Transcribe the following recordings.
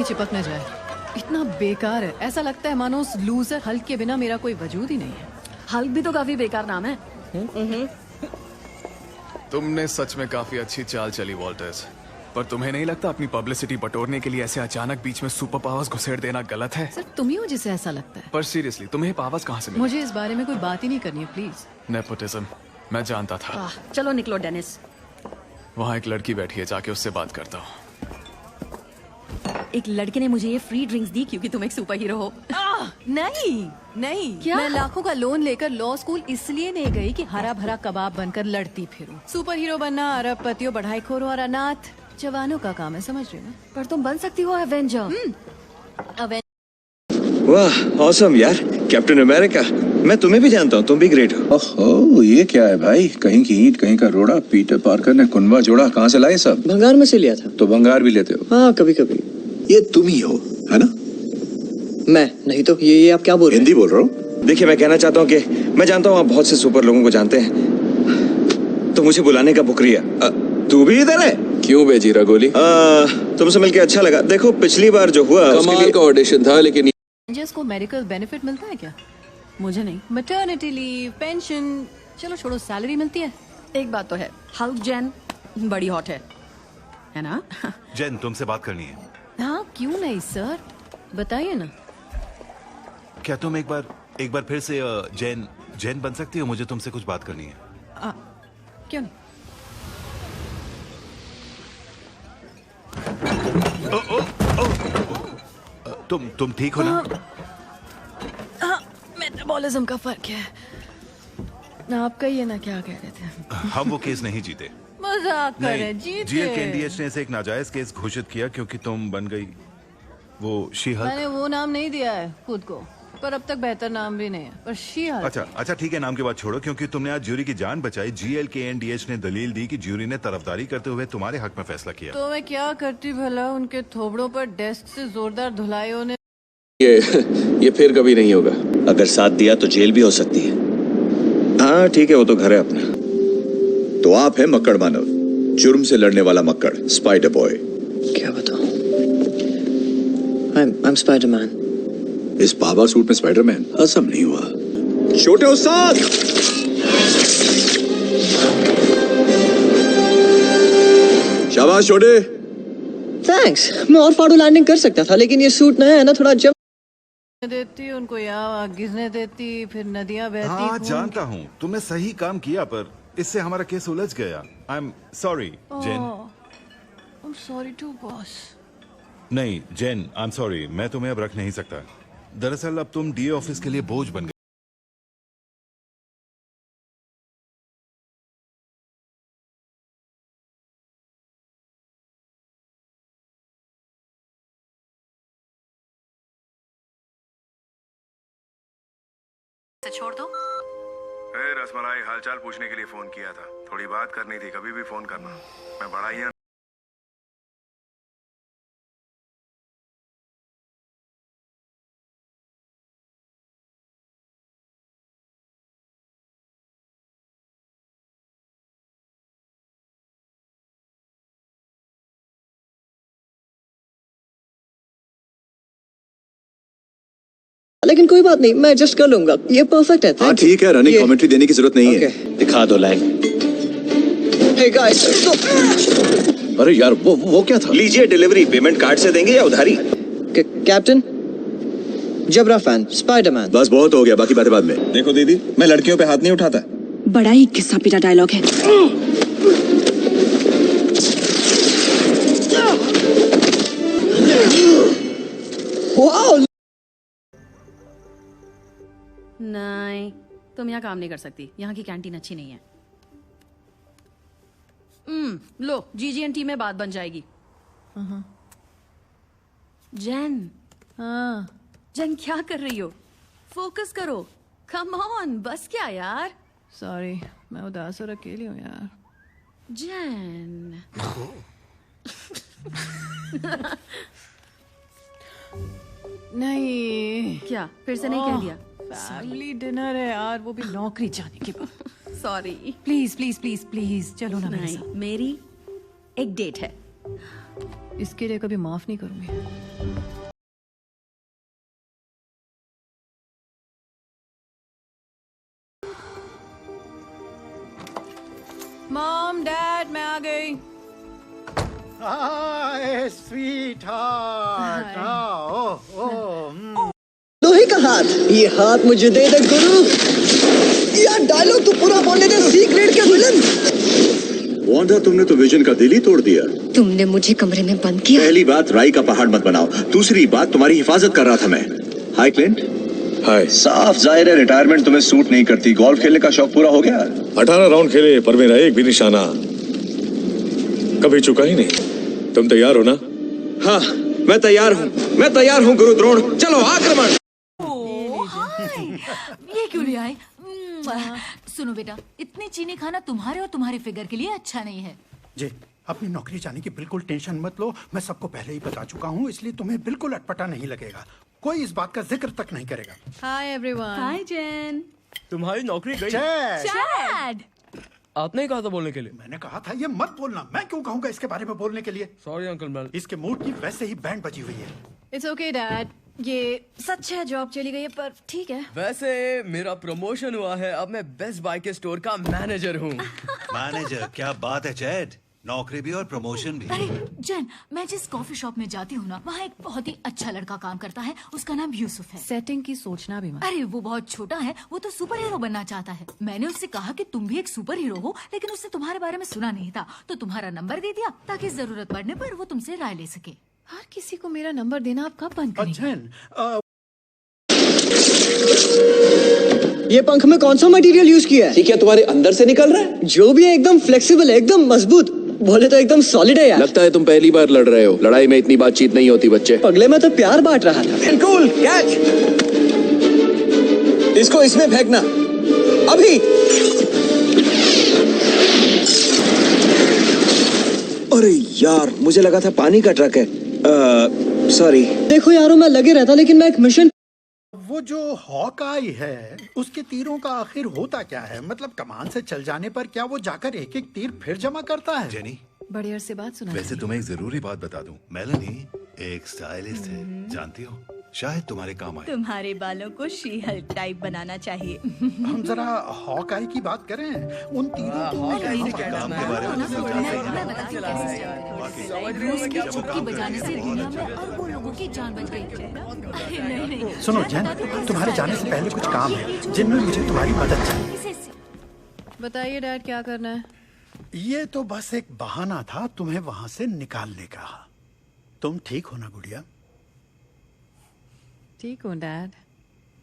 नहीं चिपकने जाए। इतना बेकार है, ऐसा लगता है मानो उस लूजर हल्क के बिना मेरा कोई वजूद ही नहीं है। हल्क भी तो काफी बेकार नाम है। तुमने सच में काफी अच्छी चाल चली वॉल्टर्स, पर तुम्हें नहीं लगता अपनी पब्लिसिटी बटोरने के लिए ऐसे अचानक बीच में सुपर पावर्स घुसेड़ देना गलत है? सिर्फ तुम ही हो जिसे ऐसा लगता है। पर सीरियसली तुम्हें पावर्स कहाँ से मिले? मुझे इस बारे में कोई बात ही नहीं करनी है प्लीज। नेपोटिज्म, मैं जानता था। चलो निकलो डेनिस। वहाँ एक लड़की बैठी है, जाके उससे बात करता हूँ। एक लड़के ने मुझे ये फ्री ड्रिंक्स दी क्योंकि तुम एक सुपर हीरो हो। नहीं नहीं, क्या? मैं लाखों का लोन लेकर लॉ स्कूल इसलिए नहीं गई कि हरा भरा कबाब बनकर लड़ती फिरूं। सुपर हीरो बनना अरबपतियों, बढ़ाईखोरों और अनाथ जवानों का काम है, समझ रही हो ना? पर तुम बन सकती हो एवेंजर। वाह ऑसम यार, कैप्टन अमेरिका। मैं तुम्हें भी जानता हूँ, तुम भी ग्रेट हो। ओहो, ये क्या है भाई? कहीं की ईंट कहीं का रोड़ा। पीटर पार्कर ने कुनबा जोड़ा। कहाँ से लाए सब? भंगार में से लिया था। तो भंगार भी लेते हो? हाँ कभी कभी। ये तुम ही हो, है ना? मैं नहीं तो ये आप क्या बोल रहे हैं? हिंदी बोल रहा हूँ। देखिए मैं कहना चाहता हूँ कि मैं जानता हूँ आप बहुत से सुपर लोगों को जानते हैं, तो मुझे बुलाने का शुक्रिया। तू भी इधर है? क्यों भेजी रगोली? तुमसे मिलके अच्छा लगा। देखो पिछली बार जो हुआ कमाल का ऑडिशन था, लेकिन एवेंजर्स को मेडिकल बेनिफिट मिलता है क्या? मुझे नहीं। मैटरनिटी लीव, पेंशन, चलो छोड़ो, सैलरी मिलती है। एक बात तो है, हल्क जेन बड़ी हॉट है ना? जेन, तुमसे बात करनी है। हाँ क्यों नहीं सर, बताइए ना। क्या तुम एक बार फिर से जेन बन सकती हो? मुझे तुमसे कुछ बात करनी है। क्यों नहीं? तुम ठीक हो ना? मेटाबॉलिज्म का फर्क है। आप कहिए ना, क्या कह रहे थे? हम वो केस नहीं जीते। मजाक कर रहे, जीते। GLKNDH ने इसे एक नाजायज केस घोषित किया क्योंकि तुम बन गई वो शी हल्क। मैंने वो नाम नहीं दिया है खुद को, पर अब तक बेहतर नाम भी नहीं है। पर शी हल्क। अच्छा ठीक है, नाम की बात छोड़ो। क्योंकि तुमने आज ज्यूरी की जान बचाई, GLKNDH ने दलील दी कि ज्यूरी ने तरफदारी करते हुए तुम्हारे हक में फैसला किया। तो मैं क्या करती भला? उनके थोबड़ों पर डेस्क से जोरदार धुलाई होने। ये फिर कभी नहीं होगा। अगर साथ दिया तो जेल भी हो सकती है। हाँ ठीक है, वो तो घर है अपना। तो आप है मक्कड़ मानव, जुर्म से लड़ने वाला मक्कड़, स्पाइडर बॉय। क्या बताऊं? I'm Spider-Man। इस पावर सूट में स्पाइडरमैन असम नहीं हुआ। छोटे उस्ताद, शाबाश छोटे। थैंक्स। मैं और फाड़ू लैंडिंग कर सकता था, लेकिन ये सूट नया है ना, थोड़ा जब देती उनको यहाँ गिरने देती, फिर नदियाँ बहती। हाँ खून जानता हूँ, तुमने सही काम किया, पर इससे हमारा केस उलझ गया। I am sorry Jane. I'm sorry too, boss। नहीं जेन, आई एम सॉरी, मैं तुम्हें अब रख नहीं सकता। दरअसल अब तुम DA ऑफिस के लिए बोझ बन गए। छोड़ दो। रसमलाई, हालचाल पूछने के लिए फोन किया था। थोड़ी बात करनी थी, कभी भी फोन करना। मैं बड़ा ही लेकिन कोई बात नहीं, मैं एडजस्ट कर लूंगा। ये परफेक्ट है। हाँ ठीक है, रनिंग कमेंट्री देने की जरूरत नहीं है। दिखा दो लाइन। हे गाइस, अरे यार वो क्या था? लीजिए डिलीवरी। पेमेंट कार्ड से देंगे या उधारी? कैप्टन, जबरा फैन, स्पाइडरमैन। बस बहुत हो गया, बाकी बातें बाद में। देखो दीदी, मैं लड़कियों पे हाथ नहीं उठाता। बड़ा ही घिसा पिटा डायलॉग है। वाओ! नहीं, तुम यहाँ काम नहीं कर सकती। यहाँ की कैंटीन अच्छी नहीं है। लो, GGNT में बात बन जाएगी। जेन, हाँ जेन क्या कर रही हो? फोकस करो। कम ऑन, बस क्या यार? सॉरी, मैं उदास और अकेली हूँ यार। जेन। नहीं, क्या फिर से नहीं कह दिया? फैमिली डिनर है यार, वो भी नौकरी जाने के बाद। Sorry. Please please please please चलो ना मेरे नहीं, साथ। मेरी एक डेट है। इसके लिए कभी माफ नहीं करूंगी। मॉम, डैड, मैं आ गई। हाय स्वीटहार्ट। लोहे का हाथ, ये हाथ मुझे दे दे गुरु। यार डायलॉग तो पूरा बोलने दे, सीक्रेट के विलन। वांडा, तुमने तो विजन का दिल ही तोड़ दिया। तुमने मुझे कमरे में बंद किया। पहली बात, राई का पहाड़ मत बनाओ। दूसरी बात, तुम्हारी हिफाजत कर रहा था मैं। हाय क्लिंट। हाय। साफ जाहिर है रिटायरमेंट तुम्हें सूट नहीं करती। गोल्फ खेलने का शौक पूरा हो गया? 18 राउंड खेले पर मेरा एक भी निशाना कभी चुका ही नहीं। तुम तैयार हो ना? हाँ, मैं तैयार हूँ। मैं तैयार हूँ गुरु द्रोण। चलो आक्रमण। ये क्यों ले आए? सुनो बेटा, इतनी चीनी खाना तुम्हारे और तुम्हारे फिगर के लिए अच्छा नहीं है। जी, अपनी नौकरी जाने की बिल्कुल टेंशन मत लो। मैं सबको पहले ही बता चुका हूँ, इसलिए तुम्हें बिल्कुल अटपटा नहीं लगेगा। कोई इस बात का जिक्र तक नहीं करेगा। Hi everyone. Hi Jane. तुम्हारी नौकरी गई? चैड। आपने ही कहा था बोलने के लिए। मैंने कहा था ये मत बोलना। मैं क्यों कहूँगा इसके बारे में बोलने के लिए? सॉरी अंकल, मैं इसके मूड की वैसे ही बैंड बजी हुई है। इट्स ओके डैड, ये सच है जॉब चली गई है, पर ठीक है। वैसे मेरा प्रमोशन हुआ है, अब मैं बेस्ट बाय के स्टोर का मैनेजर हूँ। मैनेजर? क्या बात है चैड, नौकरी भी और प्रमोशन भी। अरे जेन, मैं जिस कॉफी शॉप में जाती हूँ ना, वहाँ एक बहुत ही अच्छा लड़का काम करता है। उसका नाम यूसुफ है। सेटिंग की सोचना भी मत। अरे वो बहुत छोटा है, वो तो सुपर हीरो बनना चाहता है। मैंने उससे कहा कि तुम भी एक सुपर हीरो हो, लेकिन उसने तुम्हारे बारे में सुना नहीं था, तो तुम्हारा नंबर दे दिया ताकि जरूरत पड़ने पर वो तुमसे राय ले सके। हर किसी को मेरा नंबर देना आप कब बंद करेंगे? ये पंख में कौन सा मटेरियल यूज किया है? क्या तुम्हारे अंदर से निकल रहा है? जो भी है एकदम फ्लेक्सिबल है, एकदम मजबूत। बोले तो एकदम सॉलिड है यार। लगता है तुम पहली बार लड़ रहे हो। लड़ाई में इतनी बातचीत नहीं होती बच्चे। पगले में तो प्यार बांट रहा था। Cool catch. इसको इसमें फेंकना अभी। अरे यार, मुझे लगा था पानी का ट्रक है। सॉरी। देखो यारों, मैं लगे रहता, लेकिन मैं एक मिशन। वो जो हॉकआई है, उसके तीरों का आखिर होता क्या है? मतलब कमान से चल जाने पर क्या वो जाकर एक एक तीर फिर जमा करता है? जेनी, बड़ी अरसे बात सुना। वैसे तुम्हें एक जरूरी बात बता दूं, मेलानी एक स्टाइलिस्ट है, जानती हो? शायद तुम्हारे काम आए। तुम्हारे बालों को शी-हल टाइप बनाना चाहिए। हम जरा हॉकआई की बात करें। उन तीरों को काम के बारे में चुटकी बजाने से दुनिया में अरबों लोगों की जान बच गई। नहीं। सुनो जैन, तुम्हारे जाने से पहले कुछ काम है जिनमें मुझे तुम्हारी मदद चाहिए। बताइए डैड, क्या करना है? ये तो बस एक बहाना था तुम्हें वहां से निकालने का। तुम ठीक हो ना गुड़िया? ठीक हूँ डैड।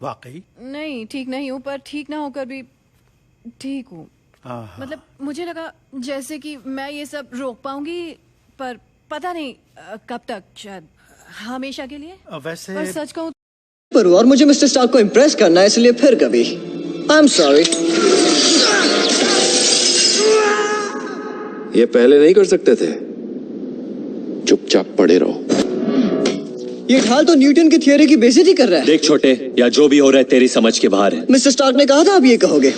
वाकई? नहीं, ठीक नहीं हूँ, पर ठीक ना होकर भी ठीक हूँ। मतलब मुझे लगा जैसे कि मैं ये सब रोक पाऊंगी, पर पता नहीं कब तक, शायद हमेशा के लिए। वैसे पर सच कहूँ पर और मुझे मिस्टर स्टार्क को इम्प्रेस करना है, इसलिए फिर कभी। आई एम सॉरी। ये पहले नहीं कर सकते थे? चुपचाप पड़े रहो। ये ढाल तो न्यूटन की थियरी की बेइज्जती कर रहा है। देख छोटे, या जो भी हो रहा है तेरी समझ के बाहर है। मिस्टर स्टार्क ने कहा था आप ये कहोगे।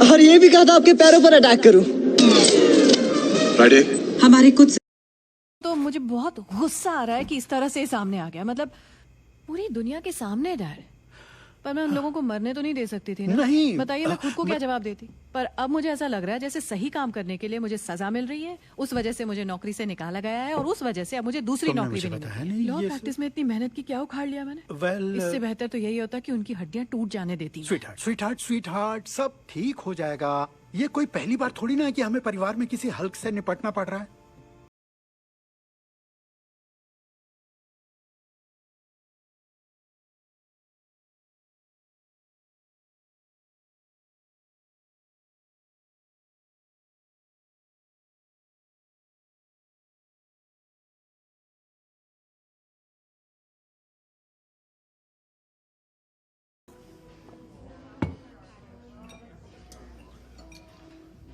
और ये भी कहा था आपके पैरों पर अटैक करूं। हमारे कुछ तो मुझे बहुत गुस्सा आ रहा है कि इस तरह से सामने आ गया। मतलब पूरी दुनिया के सामने डैड। पर मैं उन लोगों को मरने तो नहीं दे सकती थी ना? नहीं। बताइए मैं खुद को क्या जवाब देती? पर अब मुझे ऐसा लग रहा है जैसे सही काम करने के लिए मुझे सजा मिल रही है। उस वजह से मुझे नौकरी से निकाला गया है, और उस वजह से अब मुझे दूसरी नौकरी भी नहीं मिली। लॉ प्रैक्टिस में इतनी मेहनत की क्या उखाड़ लिया मैंने? इससे बेहतर तो यही होता कि उनकी हड्डियां टूट जाने देती। स्वीटहार्ट, सब ठीक हो जाएगा। ये कोई पहली बार थोड़ी ना है कि हमें परिवार में किसी हल्क से निपटना पड़ रहा है।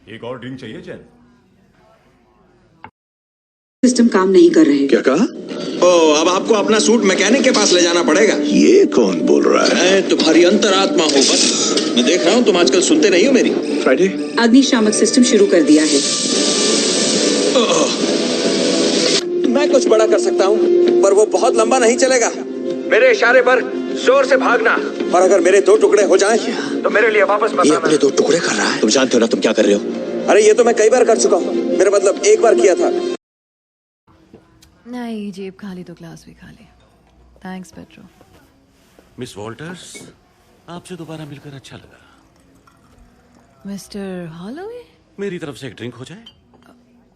एक और ड्रिंक चाहिए जैन? सिस्टम काम नहीं कर रहे। क्या कहा? ओ, अब आपको अपना सूट मैकेनिक के पास ले जाना पड़ेगा। ये कौन बोल रहा है? मैं तुम्हारी अंतरात्मा हूँ। बस मैं देख रहा हूँ तुम आजकल सुनते नहीं हो मेरी। फ्राइडे? अग्निशामक सिस्टम शुरू कर दिया है। मैं कुछ बड़ा कर सकता हूँ, पर वो बहुत लंबा नहीं चलेगा। मेरे इशारे पर जोर से भागना, और अगर मेरे 2 टुकड़े हो जाएं, तो मेरे लिए वापस मत आना। ये अपने 2 टुकड़े कर रहा है। तुम जानते हो ना तुम क्या कर रहे हो? अरे ये तो मैं कई बार कर चुका हूँ। मेरा मतलब एक बार किया था। नहीं, जेब खाली तो क्लास भी खाली। Thanks petro. मिस वॉल्टर्स, आपसे दोबारा मिलकर अच्छा लगा। मिस्टर हॉलोवे, मेरी तरफ से एक ड्रिंक हो जाए?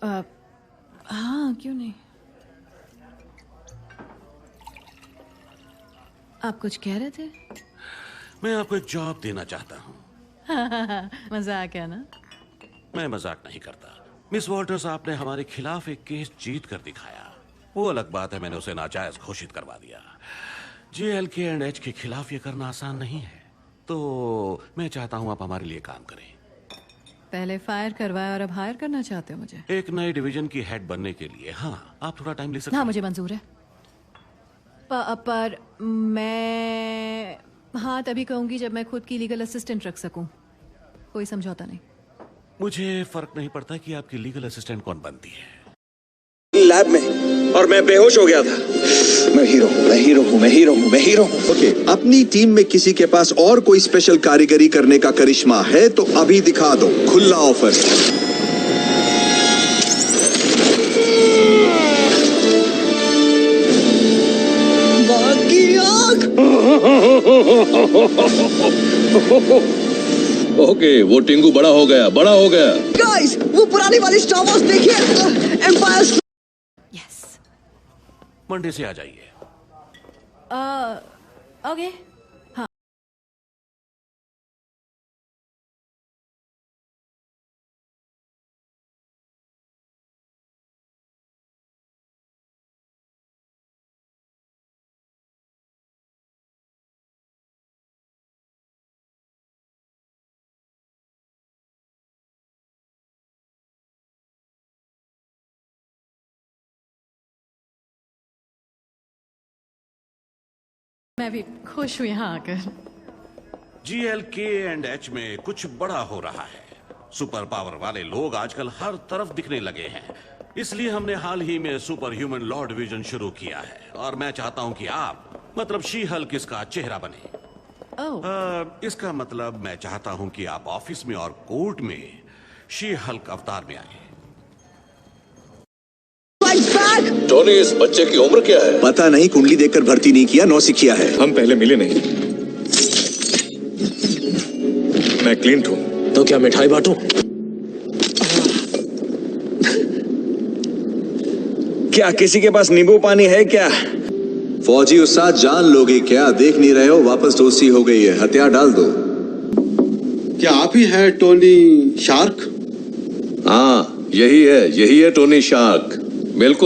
हाँ, क्यों नहीं। आप कुछ कह रहे थे? मैं आपको एक जॉब देना चाहता हूँ। मजाक है ना? मैं मजाक नहीं करता। मिस वॉल्टर्स, आपने हमारे खिलाफ एक केस जीत कर दिखाया। वो अलग बात है, मैंने उसे नाजायज घोषित करवा दिया। JLK&H के खिलाफ ये करना आसान नहीं है, तो मैं चाहता हूँ आप हमारे लिए काम करें। पहले फायर करवाया और अब हायर करना चाहते हो मुझे? एक नए डिवीजन की हेड बनने के लिए। हाँ, आप थोड़ा टाइम ले सकते हैं। हाँ, मुझे मंजूर है। पर मैं हाँ तभी कहूंगी जब मैं खुद की लीगल असिस्टेंट रख सकूं। कोई समझौता नहीं। मुझे फर्क नहीं पड़ता कि आपकी लीगल असिस्टेंट कौन बनती है। लैब में, और मैं बेहोश हो गया था। मैं हीरो हूँ, मैं हीरो हूँ, मैं हीरो हूँ, मैं हीरो हूँ। ओके, अपनी टीम में किसी के पास और कोई स्पेशल कारीगरी करने का करिश्मा है तो अभी दिखा दो। खुला ऑफर। ओके, वो टिंगू बड़ा हो गया, बड़ा हो गया। गाइस, वो पुरानी वाली स्टार वॉर्स देखिए, एम्पायर। यस, मंडे से आ जाइए। ओके। हाँ, मैं भी खुश हूँ यहाँ आकर। JLK&H में कुछ बड़ा हो रहा है। सुपर पावर वाले लोग आजकल हर तरफ दिखने लगे हैं। इसलिए हमने हाल ही में सुपर ह्यूमन लॉ डिवीजन शुरू किया है, और मैं चाहता हूँ कि आप, मतलब शी हल्क, इसका चेहरा बने। इसका मतलब मैं चाहता हूँ कि आप ऑफिस में और कोर्ट में शी हल्क अवतार में आए। टोनी, इस बच्चे की उम्र क्या है? पता नहीं, कुंडली देखकर भर्ती नहीं किया, नौसिखिया है। हम पहले मिले नहीं। मैं क्लिंट हूँ। तो क्या मिठाई बांटूं? क्या किसी के पास नींबू पानी है क्या? फौजी उस्ताद, जान लोगे क्या? देख नहीं रहे हो, वापस दोस्ती हो गई है। हथियार डाल दो। क्या आप ही हैं टोनी शार्क? हाँ, यही है टोनी शार्क। बिल्कुल